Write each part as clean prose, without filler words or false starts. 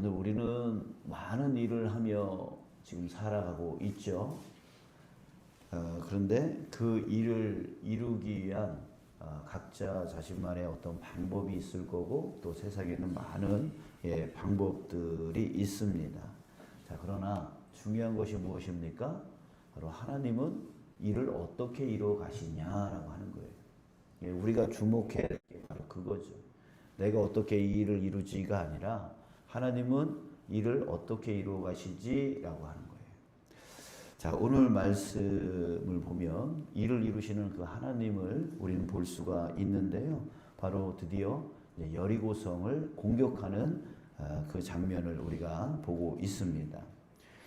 오늘 우리는 많은 일을 하며 지금 살아가고 있죠. 그런데 그 일을 이루기 위한 각자 자신만의 어떤 방법이 있을 거고 또 세상에는 많은 방법들이 있습니다. 자, 그러나 중요한 것이 무엇입니까? 바로 하나님은 일을 어떻게 이루어 가시냐라고 하는 거예요. 우리가 주목해야 될 게 바로 그거죠. 내가 어떻게 이 일을 이루지가 아니라 하나님은 일을 어떻게 이루어 가시지라고 하는 거예요. 자, 오늘 말씀을 보면 일을 이루시는 그 하나님을 우리는 볼 수가 있는데요. 바로 드디어 여리고성을 공격하는 그 장면을 우리가 보고 있습니다.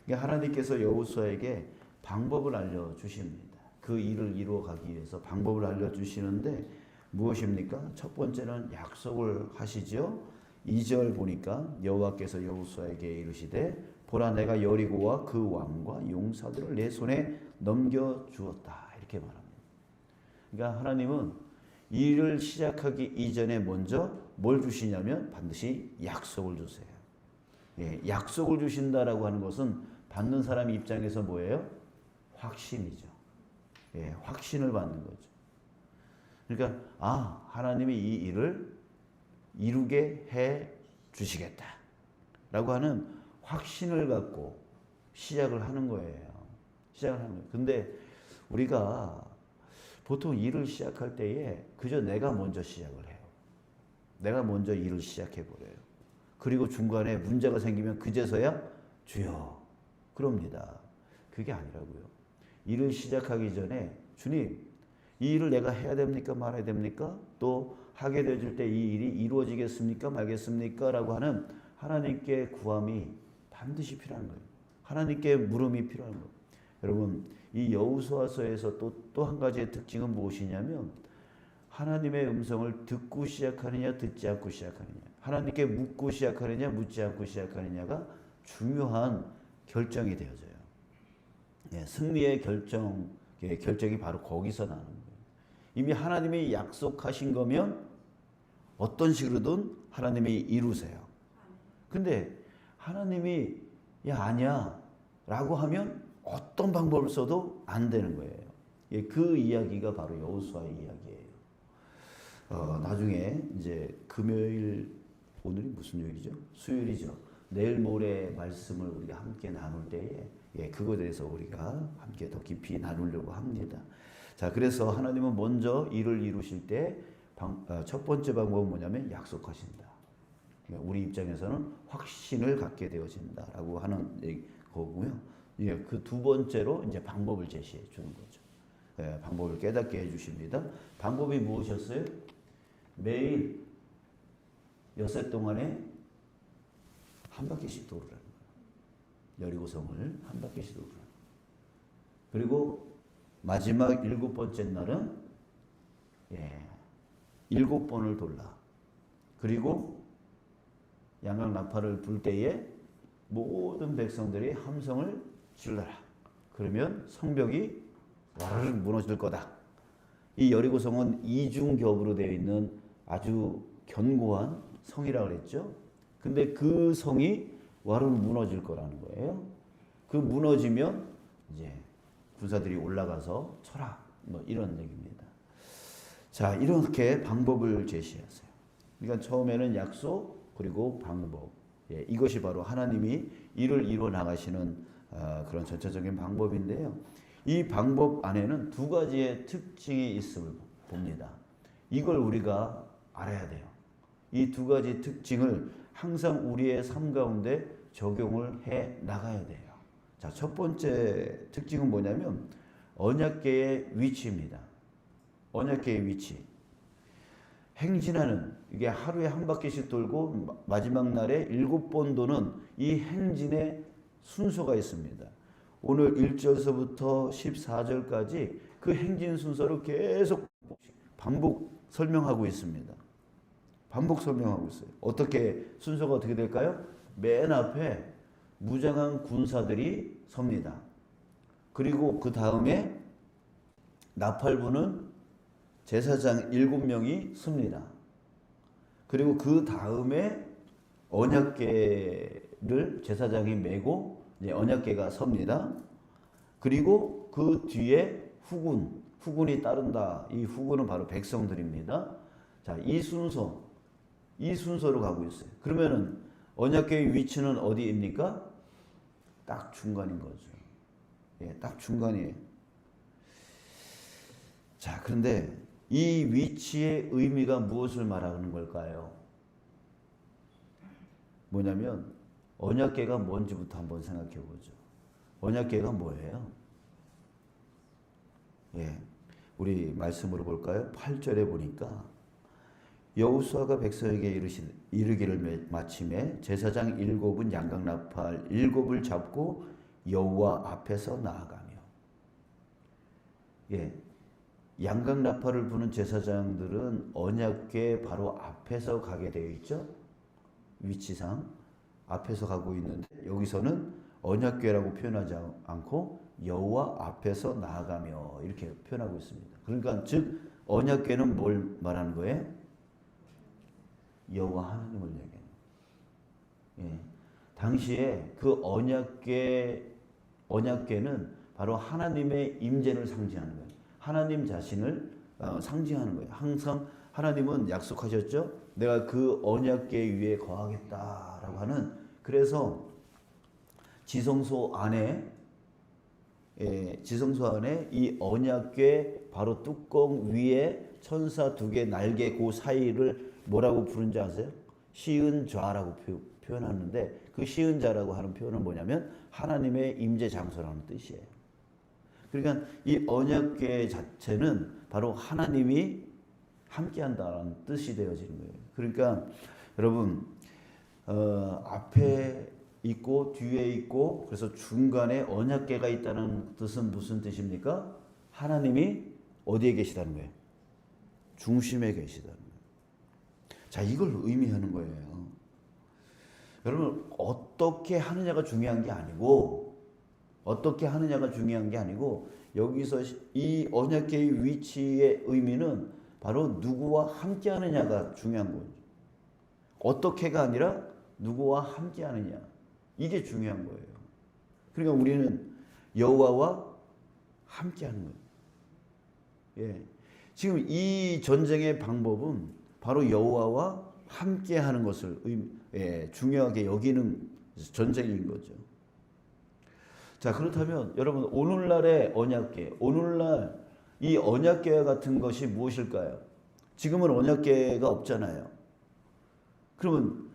하나님께서 여호수아에게 방법을 알려주십니다. 그 일을 이루어 가기 위해서 방법을 알려주시는데 무엇입니까? 첫 번째는 약속을 하시죠. 2절 보니까 여호와께서 여호수아에게 이르시되 보라 내가 여리고와 그 왕과 용사들을 내 손에 넘겨주었다 이렇게 말합니다. 그러니까 하나님은 일을 시작하기 이전에 먼저 뭘 주시냐면 반드시 약속을 주세요. 약속을 주신다라고 하는 것은 받는 사람 입장에서 뭐예요? 확신이죠. 확신을 받는 거죠. 그러니까 하나님이 이 일을 이루게 해 주시겠다 라고 하는 확신을 갖고 시작을 하는 거예요. 시작을 하는 거예요. 근데 우리가 보통 일을 시작할 때에 그저 내가 먼저 시작을 해요. 내가 먼저 일을 시작해 버려요. 그리고 중간에 문제가 생기면 그제서야 주여 그럽니다. 그게 아니라고요. 일을 시작하기 전에 주님 이 일을 내가 해야 됩니까 말아야 됩니까? 또 하게 되어질 때 이 일이 이루어지겠습니까 말겠습니까? 라고 하는 하나님께 구함이 반드시 필요한 거예요. 하나님께 물음이 필요한 거예요. 여러분 이 여호수아서에서 또 한 가지의 특징은 무엇이냐면 하나님의 음성을 듣고 시작하느냐 듣지 않고 시작하느냐 하나님께 묻고 시작하느냐 묻지 않고 시작하느냐가 중요한 결정이 되어져요. 승리의 결정이 바로 거기서 나는 거예요. 이미 하나님이 약속하신 거면 어떤 식으로든 하나님이 이루세요. 근데 하나님이 아니야 라고 하면 어떤 방법을 써도 안 되는 거예요. 그 이야기가 바로 여호수아의 이야기예요. 나중에 이제 금요일 오늘이 무슨 요일이죠? 수요일이죠. 내일 모레 말씀을 우리가 함께 나눌 때에 그거에 대해서 우리가 함께 더 깊이 나누려고 합니다. 자, 그래서 하나님은 먼저 일을 이루실 때 첫 번째 방법은 뭐냐면 약속하신다. 우리 입장에서는 확신을 갖게 되어진다라고 하는 거고요. 그 두 번째로 이제 방법을 제시해 주는 거죠. 방법을 깨닫게 해 주십니다. 방법이 무엇이었어요? 매일 엿새 동안에 한 바퀴씩 돌으라는 거예요. 여리고성을 한 바퀴씩 돌으라는 거예요. 그리고 마지막 7번째 날은 7번을 돌라. 그리고 양각 나팔을 불 때에 모든 백성들이 함성을 질러라. 그러면 성벽이 와르르 무너질 거다. 이 여리고성은 이중겹으로 되어 있는 아주 견고한 성이라고 그랬죠. 근데 그 성이 와르르 무너질 거라는 거예요. 그 무너지면 이제 군사들이 올라가서 쳐라. 이런 얘기입니다. 자, 이렇게 방법을 제시하세요. 그러니까 처음에는 약속 그리고 방법. 이것이 바로 하나님이 일을 이루어 나가시는 그런 전체적인 방법인데요. 이 방법 안에는 두 가지의 특징이 있음을 봅니다. 이걸 우리가 알아야 돼요. 이 두 가지 특징을 항상 우리의 삶 가운데 적용을 해 나가야 돼요. 자, 첫 번째 특징은 뭐냐면 언약궤의 위치입니다. 언약궤의 위치. 행진하는 이게 하루에 한 바퀴씩 돌고 마지막 날에 7번 도는 이 행진의 순서가 있습니다. 오늘 1절서부터 14절까지 그 행진 순서를 계속 반복 설명하고 있습니다. 반복 설명하고 있어요. 순서가 어떻게 될까요? 맨 앞에 무장한 군사들이 섭니다. 그리고 그 다음에 나팔 부는 제사장 7명이 섭니다. 그리고 그 다음에 언약궤를 제사장이 메고 이제 언약궤가 섭니다. 그리고 그 뒤에 후군이 따른다. 이 후군은 바로 백성들입니다. 자, 이 순서로 가고 있어요. 그러면은 언약궤의 위치는 어디입니까? 딱 중간인 거죠. 예, 딱 중간이에요. 자, 그런데 이 위치의 의미가 무엇을 말하는 걸까요? 뭐냐면 언약궤가 뭔지부터 한번 생각해 보죠. 언약궤가 뭐예요? 예, 우리 말씀으로 볼까요? 8절에 보니까 여호수아가 백성에게 이르기를 마침에 제사장 7은 양각나팔 7을 잡고 여호와 앞에서 나아가며. 예, 양각나팔을 부는 제사장들은 언약궤 바로 앞에서 가게 되어 있죠. 위치상 앞에서 가고 있는데 여기서는 언약궤라고 표현하지 않고 여호와 앞에서 나아가며 이렇게 표현하고 있습니다. 그러니까 즉 언약궤는 뭘 말하는 거예요? 여호와 하나님을 얘기해요. 예. 당시에 그 언약궤는 바로 하나님의 임재를 상징하는 거예요. 하나님 자신을 상징하는 거예요. 항상 하나님은 약속하셨죠. 내가 그 언약궤 위에 거하겠다라고 하는. 그래서 지성소 안에 이 언약궤 바로 뚜껑 위에 천사 2개 날개 그 사이를 뭐라고 부른지 아세요? 시은좌라고 표현하는데 그 시은좌라고 하는 표현은 뭐냐면 하나님의 임재 장소라는 뜻이에요. 그러니까 이 언약궤 자체는 바로 하나님이 함께한다는 뜻이 되어지는 거예요. 그러니까 여러분 앞에 있고 뒤에 있고 그래서 중간에 언약궤가 있다는 뜻은 무슨 뜻입니까? 하나님이 어디에 계시다는 거예요? 중심에 계시다는 거예요. 자, 이걸 의미하는 거예요. 여러분 어떻게 하느냐가 중요한 게 아니고 여기서 이 언약궤의 위치의 의미는 바로 누구와 함께 하느냐가 중요한 거죠. 어떻게가 아니라 누구와 함께 하느냐. 이게 중요한 거예요. 그러니까 우리는 여호와와 함께 하는 거예요. 예. 지금 이 전쟁의 방법은 바로 여호와와 함께 하는 것을 중요하게 여기는 전쟁인 거죠. 자, 그렇다면 여러분 오늘날의 언약궤, 오늘날 이 언약궤와 같은 것이 무엇일까요? 지금은 언약궤가 없잖아요. 그러면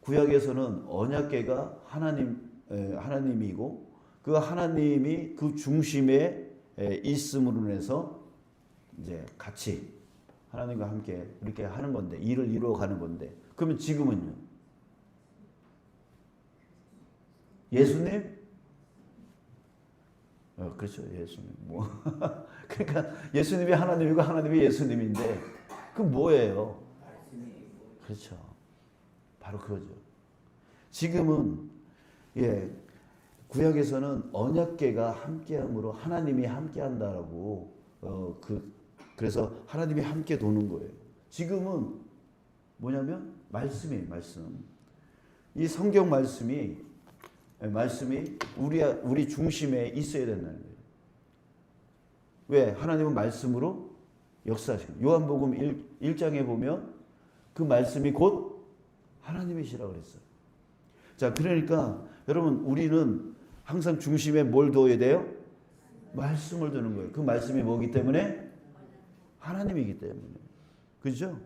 구약에서는 언약궤가 하나님이고 그 하나님이 그 중심에 있음으로 인해서 이제 같이 하나님과 함께 이렇게 하는 건데 일을 이루어 가는 건데 그러면 지금은요? 예수님? 그렇죠. 예수님. 그러니까 예수님이 하나님이고 하나님이 예수님인데 그 뭐예요? 그렇죠. 바로 그거죠. 지금은 구약에서는 언약궤가 함께함으로 하나님이 함께한다라고 그래서 하나님이 함께 도는 거예요. 지금은 뭐냐면 말씀이에요. 말씀. 이 성경 말씀이 우리 중심에 있어야 된다는 거예요. 왜? 하나님은 말씀으로 역사하시고 요한복음 1장에 보면 그 말씀이 곧 하나님이시라고 그랬어요. 자, 그러니까 여러분 우리는 항상 중심에 뭘 둬야 돼요? 말씀을 두는 거예요. 그 말씀이 뭐기 때문에? 하나님이기 때문에. 그죠?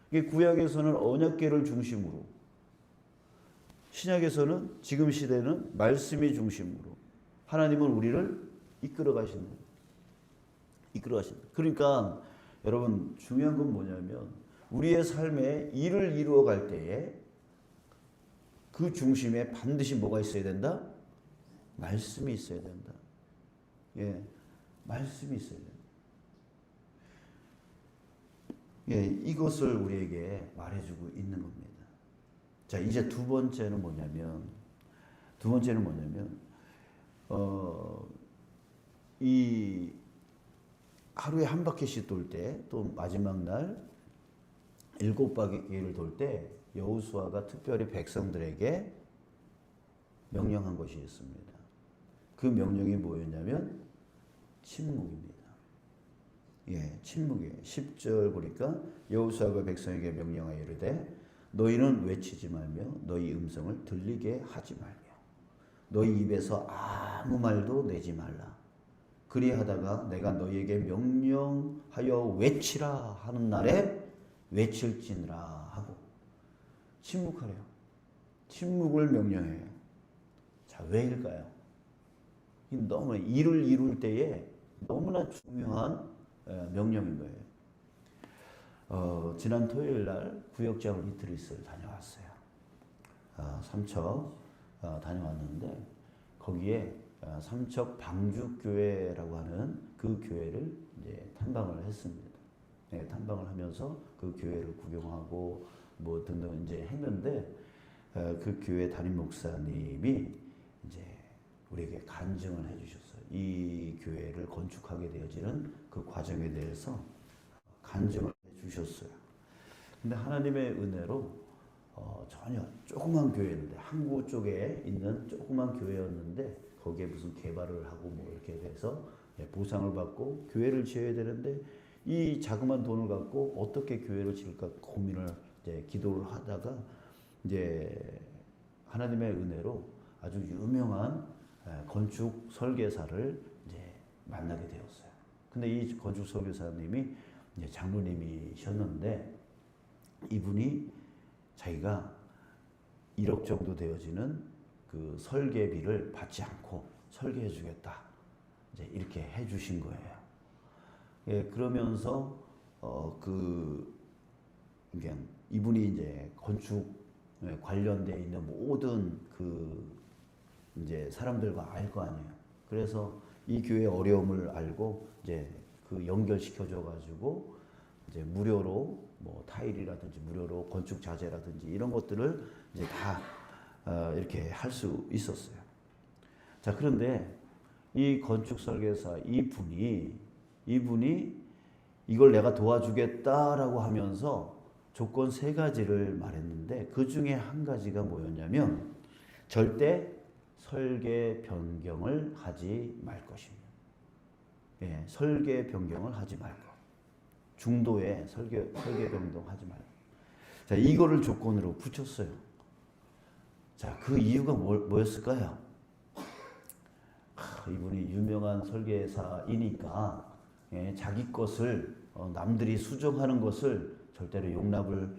이게 구약에서는 언약궤를 중심으로, 신약에서는 지금 시대는 말씀이 중심으로 하나님은 우리를 이끌어 가신다. 그러니까 여러분 중요한 건 뭐냐면 우리의 삶에 일을 이루어 갈 때에 그 중심에 반드시 뭐가 있어야 된다? 말씀이 있어야 된다. 예, 말씀이 있어야 된다. 예, 이것을 우리에게 말해주고 있는 겁니다. 자, 이제 두 번째는 뭐냐면, 이 하루에 한 바퀴씩 돌 때, 또 마지막 날, 일곱 바퀴를 돌 때 여호수아가 특별히 백성들에게 명령한 것이 있습니다. 그 명령이 뭐였냐면 침묵입니다. 예, 침묵이에요. 10절 보니까 여호수아가 백성에게 명령하여 이르되 너희는 외치지 말며 너희 음성을 들리게 하지 말며 너희 입에서 아무 말도 내지 말라. 그리하다가 내가 너희에게 명령하여 외치라 하는 날에 외칠지니라 하고 침묵하래요. 침묵을 명령해요. 자, 왜일까요? 너무 일을 이룰 때에 너무나 중요한 명령인 거예요. 지난 토요일 날 구역장 리트릿을 다녀왔어요. 삼척 다녀왔는데 거기에 삼척 방주교회라고 하는 그 교회를 이제 탐방을 했습니다. 네, 탐방을 하면서 그 교회를 구경하고 뭐 등등 이제 했는데 그 교회 담임 목사님이 이제 우리에게 간증을 해주셨어요. 이 교회를 건축하게 되어지는 그 과정에 대해서 간증을 해주셨어요. 근데 하나님의 은혜로 전혀 조그만 교회였는데 항구 쪽에 있는 조그만 교회였는데 거기에 무슨 개발을 하고 뭐 이렇게 돼서 보상을 받고 교회를 지어야 되는데 이 자그만 돈을 갖고 어떻게 교회를 지을까 고민을 이제 기도를 하다가 이제 하나님의 은혜로 아주 유명한 건축 설계사를 이제 만나게 되었어요. 근데 이 건축 설계사님이 이제 장로님이셨는데 이분이 자기가 1억 정도 되어지는 그 설계비를 받지 않고 설계해 주겠다. 이제 이렇게 해 주신 거예요. 예, 그러면서 그러니까 이분이 이제 건축 관련돼 있는 모든 그 이제 사람들과 알 거 아니에요. 그래서 이 교회 어려움을 알고 이제 그 연결시켜 줘 가지고 이제 무료로 뭐 타일이라든지 무료로 건축 자재라든지 이런 것들을 이제 다 이렇게 할 수 있었어요. 자, 그런데 이 건축 설계사 이분이 이걸 내가 도와주겠다라고 하면서 조건 3가지를 말했는데 그 중에 한 가지가 뭐였냐면 절대 설계 변경을 하지 말 것입니다. 예, 설계 변경을 하지 말고 중도에 설계 변경하지 말고. 자, 이거를 조건으로 붙였어요. 자, 그 이유가 뭐였을까요? 이분이 유명한 설계사이니까 자기 것을 남들이 수정하는 것을 절대로 용납을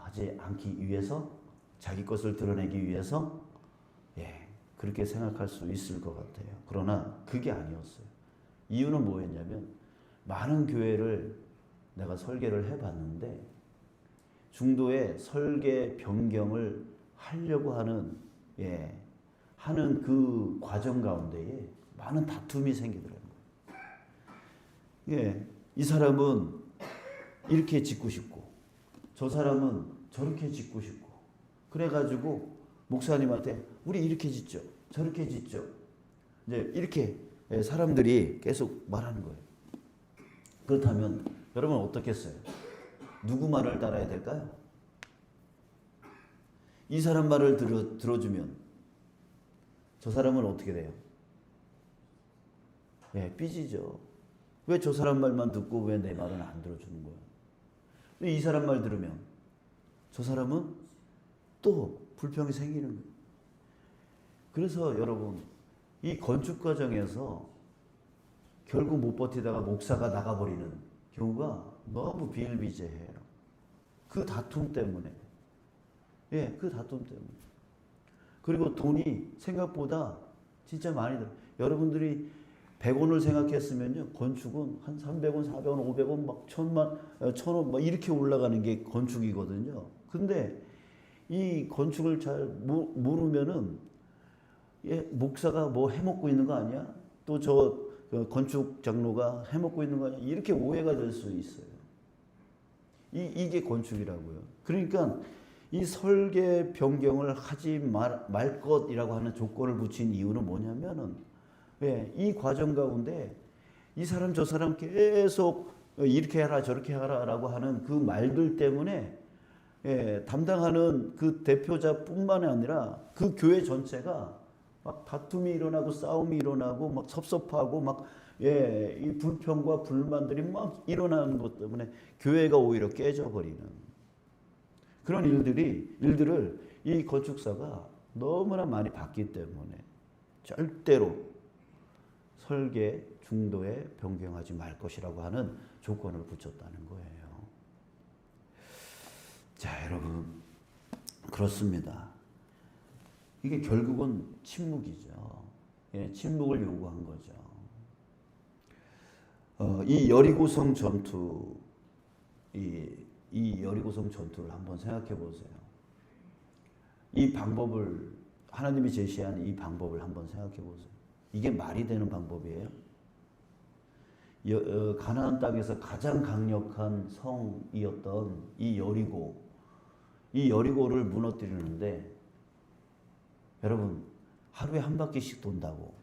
하지 않기 위해서 자기 것을 드러내기 위해서 그렇게 생각할 수 있을 것 같아요. 그러나 그게 아니었어요. 이유는 뭐였냐면 많은 교회를 내가 설계를 해봤는데 중도에 설계 변경을 하려고 하는 그 과정 가운데에 많은 다툼이 생기더라고요. 이 사람은 이렇게 짓고 싶고 저 사람은 저렇게 짓고 싶고 그래가지고 목사님한테 우리 이렇게 짓죠, 저렇게 짓죠. 이제 이렇게 사람들이 계속 말하는 거예요. 그렇다면 여러분 어떻겠어요? 누구 말을 따라야 될까요? 이 사람 말을 들어주면 저 사람은 어떻게 돼요? 삐지죠. 왜 저 사람 말만 듣고 왜 내 말은 안 들어주는 거야? 근데 이 사람 말 들으면 저 사람은 또 불평이 생기는 거예요. 그래서 여러분 이 건축 과정에서 결국 못 버티다가 목사가 나가버리는 경우가 너무 비일비재해요. 그 다툼 때문에. 그 다툼 때문에. 그리고 돈이 생각보다 진짜 많이 들어요. 여러분들이 100원을 생각했으면요, 건축은 한 300원, 400원, 500원, 막 1000원, 막 이렇게 올라가는 게 건축이거든요. 근데 이 건축을 잘 모르면은 목사가 뭐 해먹고 있는 거 아니야? 또 저 건축 장로가 해먹고 있는 거 아니야? 이렇게 오해가 될 수 있어요. 이게 건축이라고요. 그러니까 이 설계 변경을 하지 말 것이라고 하는 조건을 붙인 이유는 뭐냐면은 이 과정 가운데 이 사람 저 사람 계속 이렇게 해라 저렇게 하라라고 하는 그 말들 때문에 담당하는 그 대표자뿐만 아니라 그 교회 전체가 막 다툼이 일어나고 싸움이 일어나고 막 섭섭하고 막 이 불평과 불만들이 막 일어나는 것 때문에 교회가 오히려 깨져버리는 그런 일들을 이 건축사가 너무나 많이 봤기 때문에 절대로 설계 중도에 변경하지 말 것이라고 하는 조건을 붙였다는 거예요. 자, 여러분, 그렇습니다. 이게 결국은 침묵이죠. 침묵을 요구한 거죠. 이 여리고성 전투, 이 여리고성 전투를 한번 생각해 보세요. 이 방법을 하나님이 제시한 이 방법을 한번 생각해 보세요. 이게 말이 되는 방법이에요? 가나안 땅에서 가장 강력한 성이었던 이 여리고를 무너뜨리는데 여러분 하루에 한 바퀴씩 돈다고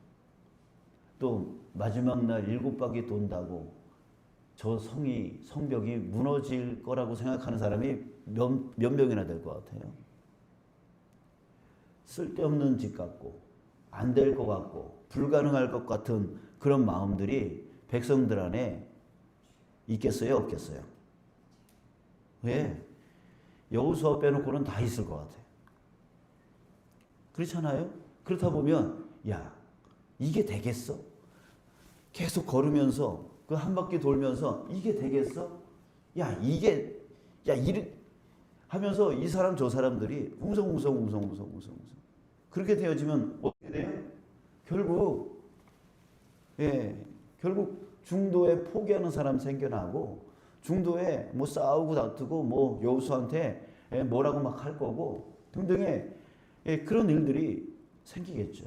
또 마지막 날 7바퀴 돈다고 저 성벽이 무너질 거라고 생각하는 사람이 몇 명이나 될 것 같아요? 쓸데없는 짓 같고 안 될 것 같고 불가능할 것 같은 그런 마음들이 백성들 안에 있겠어요? 없겠어요? 왜? 여호수아 빼놓고는 다 있을 것 같아요. 그렇잖아요? 그렇다 보면 야 이게 되겠어? 계속 걸으면서 그 한 바퀴 돌면서 이게 되겠어? 이래 하면서 이 사람 저 사람들이 웅성웅성 그렇게 되어지면 어떻게 돼요? 결국 중도에 포기하는 사람 생겨나고 중도에 뭐 싸우고 다투고 뭐 여호수아한테 뭐라고 막 할 거고 등등의 그런 일들이 생기겠죠.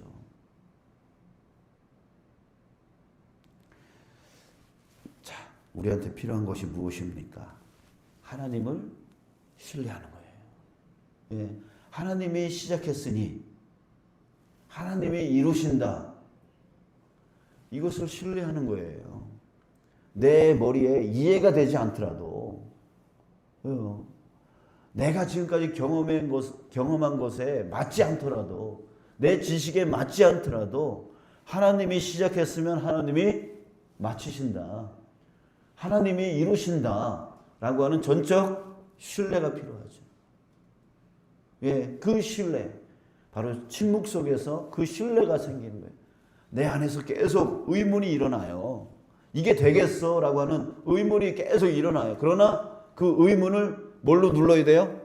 자, 우리한테 필요한 것이 무엇입니까? 하나님을 신뢰하는 거예요. 하나님이 시작했으니 하나님이 이루신다. 이것을 신뢰하는 거예요. 내 머리에 이해가 되지 않더라도 내가 지금까지 경험한 것에 맞지 않더라도 내 지식에 맞지 않더라도 하나님이 시작했으면 하나님이 마치신다. 하나님이 이루신다. 라고 하는 전적 신뢰가 필요하죠. 그 신뢰. 바로 침묵 속에서 그 신뢰가 생기는 거예요. 내 안에서 계속 의문이 일어나요. 이게 되겠어? 라고 하는 의문이 계속 일어나요. 그러나 그 의문을 뭘로 눌러야 돼요?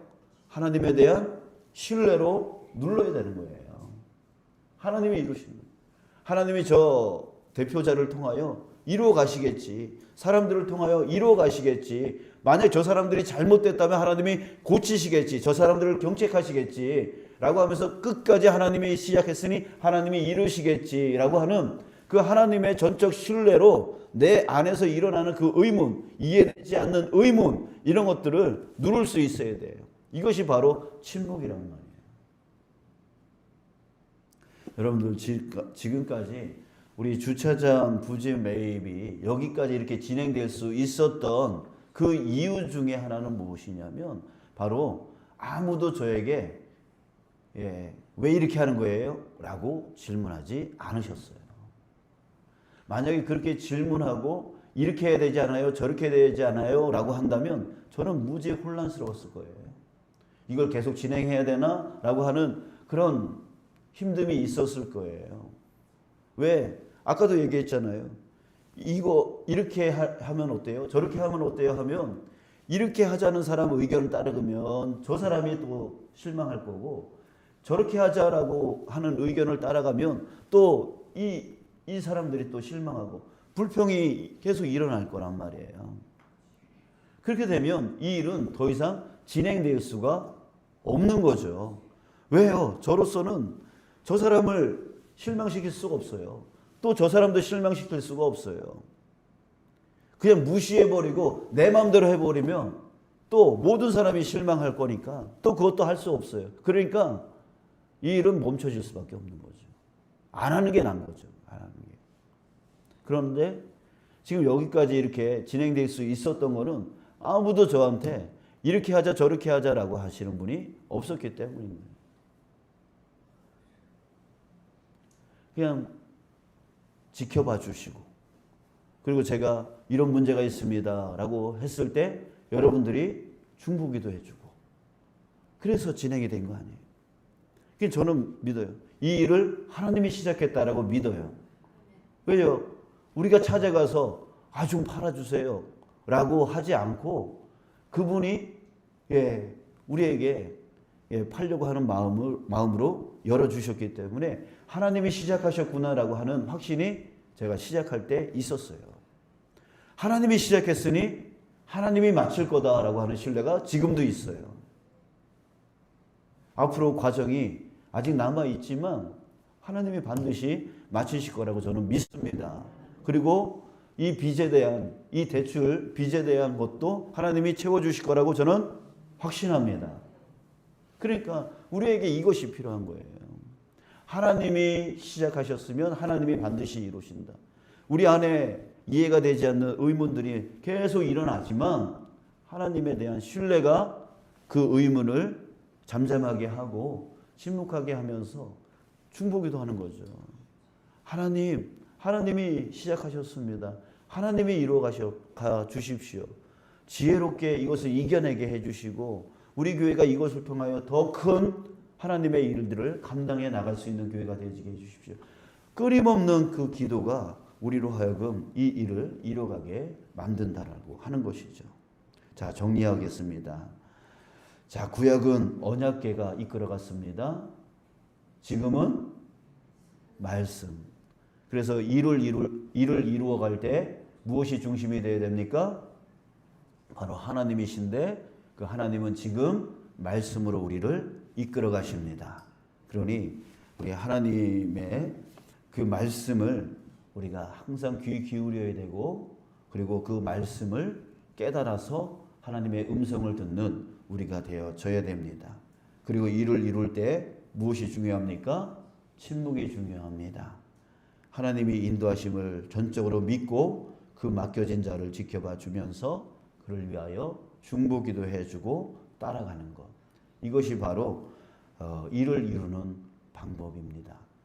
하나님에 대한 신뢰로 눌러야 되는 거예요. 하나님이 이루시는 거예요. 하나님이 저 대표자를 통하여 이루어 가시겠지. 사람들을 통하여 이루어 가시겠지. 만약 저 사람들이 잘못됐다면 하나님이 고치시겠지. 저 사람들을 경책하시겠지. 라고 하면서 끝까지 하나님이 시작했으니 하나님이 이루시겠지. 라고 하는 그 하나님의 전적 신뢰로 내 안에서 일어나는 그 의문, 이해되지 않는 의문, 이런 것들을 누를 수 있어야 돼요. 이것이 바로 침묵이란 말이에요. 여러분들 지금까지 우리 주차장 부지 매입이 여기까지 이렇게 진행될 수 있었던 그 이유 중에 하나는 무엇이냐면 바로 아무도 저에게 왜 이렇게 하는 거예요? 라고 질문하지 않으셨어요. 만약에 그렇게 질문하고 이렇게 해야 되지 않아요? 저렇게 해야 되지 않아요? 라고 한다면 저는 무지 혼란스러웠을 거예요. 이걸 계속 진행해야 되나? 라고 하는 그런 힘듦이 있었을 거예요. 왜? 아까도 얘기했잖아요. 이거 이렇게 하면 어때요? 저렇게 하면 어때요? 하면 이렇게 하자는 사람 의견을 따르면 저 사람이 또 실망할 거고 저렇게 하자라고 하는 의견을 따라가면 또 이 사람들이 또 실망하고 불평이 계속 일어날 거란 말이에요. 그렇게 되면 이 일은 더 이상 진행될 수가 없는 거죠. 왜요? 저로서는 저 사람을 실망시킬 수가 없어요. 또 저 사람도 실망시킬 수가 없어요. 그냥 무시해버리고 내 마음대로 해버리면 또 모든 사람이 실망할 거니까 또 그것도 할 수 없어요. 그러니까 이 일은 멈춰질 수밖에 없는 거죠. 안 하는 게 나은 거죠. 안 하는 게. 그런데 지금 여기까지 이렇게 진행될 수 있었던 거는 아무도 저한테 이렇게 하자 저렇게 하자라고 하시는 분이 없었기 때문입니다. 그냥 지켜봐 주시고, 그리고 제가 이런 문제가 있습니다 라고 했을 때 여러분들이 중보기도 해주고, 그래서 진행이 된 거 아니에요. 그래서 저는 믿어요. 이 일을 하나님이 시작했다라고 믿어요. 왜요? 우리가 찾아가서 좀 팔아주세요 라고 하지 않고 그분이 우리에게 팔려고 하는 마음으로 열어주셨기 때문에 하나님이 시작하셨구나라고 하는 확신이 제가 시작할 때 있었어요. 하나님이 시작했으니 하나님이 마칠 거다라고 하는 신뢰가 지금도 있어요. 앞으로 과정이 아직 남아있지만 하나님이 반드시 마치실 거라고 저는 믿습니다. 그리고 이 빚에 대한, 이 대출 빚에 대한 것도 하나님이 채워주실 거라고 저는 확신합니다. 그러니까 우리에게 이것이 필요한 거예요. 하나님이 시작하셨으면 하나님이 반드시 이루신다. 우리 안에 이해가 되지 않는 의문들이 계속 일어나지만 하나님에 대한 신뢰가 그 의문을 잠잠하게 하고 침묵하게 하면서 중보기도 하는 거죠. 하나님이 시작하셨습니다. 하나님이 이루어 가 주십시오. 지혜롭게 이것을 이겨내게 해주시고 우리 교회가 이것을 통하여 더 큰 하나님의 일들을 감당해 나갈 수 있는 교회가 되게 해주십시오. 끊임없는 그 기도가 우리로 하여금 이 일을 이뤄가게 만든다라고 하는 것이죠. 자, 정리하겠습니다. 자, 구약은 언약궤가 이끌어갔습니다. 지금은 말씀. 그래서 일을 이루어갈 때 무엇이 중심이 되어야 됩니까? 바로 하나님이신데 그 하나님은 지금 말씀으로 우리를 이끌어 가십니다. 그러니 우리 하나님의 그 말씀을 우리가 항상 귀 기울여야 되고, 그리고 그 말씀을 깨달아서 하나님의 음성을 듣는 우리가 되어져야 됩니다. 그리고 일을 이룰 때 무엇이 중요합니까? 침묵이 중요합니다. 하나님이 인도하심을 전적으로 믿고 그 맡겨진 자를 지켜봐 주면서 그를 위하여 중보기도 해주고 따라가는 것. 이것이 바로 일을 이루는 방법입니다.